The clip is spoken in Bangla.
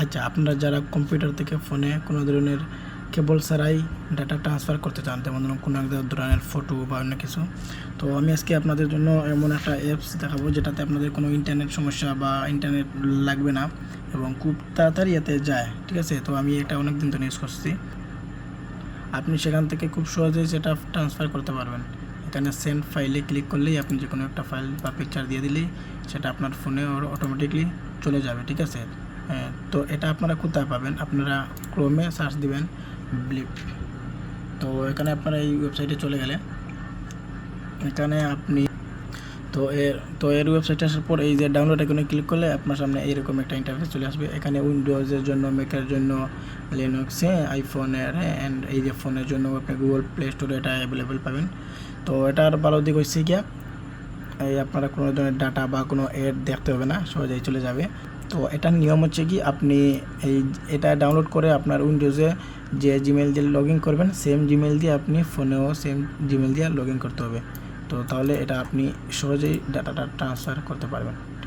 আচ্ছা, আপনারা যারা কম্পিউটার থেকে ফোনে কোনো ধরনের কেবল ছাড়াই ডাটা ট্রান্সফার করতে চান, যেমন ধরুন কোনো এক ধরনের ফটো বা অন্য কিছু, তো আমি আজকে আপনাদের জন্য এমন একটা অ্যাপস দেখাবো যেটাতে আপনাদের কোনো ইন্টারনেট সমস্যা বা ইন্টারনেট লাগবে না এবং খুব তাড়াতাড়ি এতে যায়। ঠিক আছে, তো আমি এটা অনেক দিন ধরে ইউজ করছি। আপনি সেখান থেকে খুব সহজেই সেটা ট্রান্সফার করতে পারবেন। এখানে সেন্ড ফাইলে ক্লিক করলেই আপনি যে কোনো একটা ফাইল বা পিকচার দিয়ে দিলেই সেটা আপনার ফোনে অটোমেটিকলি চলে যাবে। ঠিক আছে, তো এটা আপনারা কোথায় পাবেন? আপনারা ক্রোমে সার্চ দিবেন ব্লিপ। তো এখানে আপনারা এই ওয়েবসাইটে চলে গেলে এখানে আপনি এর ওয়েবসাইটে আসার পর এই যে ডাউনলোড আইকনে ক্লিক করলে আপনার সামনে এইরকম একটা ইন্টারফেস চলে আসবে। এখানে উইন্ডোজের জন্য, ম্যাকের জন্য, লিনাক্সে, আইফোনের অ্যান্ড এই যে ফোনের জন্য আপনি গুগল প্লে স্টোরে এটা অ্যাভেলেবেল পাবেন। তো এটার ভালো দিক হচ্ছে গিয়া এই আপনারা কোনো ধরনের ডাটা বা কোনো অ্যাড দেখতে হবে না, সহজেই চলে যাবে। তো এটার নিয়ম হচ্ছে কি, আপনি এটা ডাউনলোড করে আপনার উইন্ডোজে যে জিমেল দিয়ে লগ ইন করবেন, সেম জিমেল দিয়ে আপনি ফোনেও সেম জিমেল দিয়ে লগ ইন করতে হবে। তো তাহলে এটা আপনি সহজেই ডাটাটা ট্রান্সফার করতে পারবেন।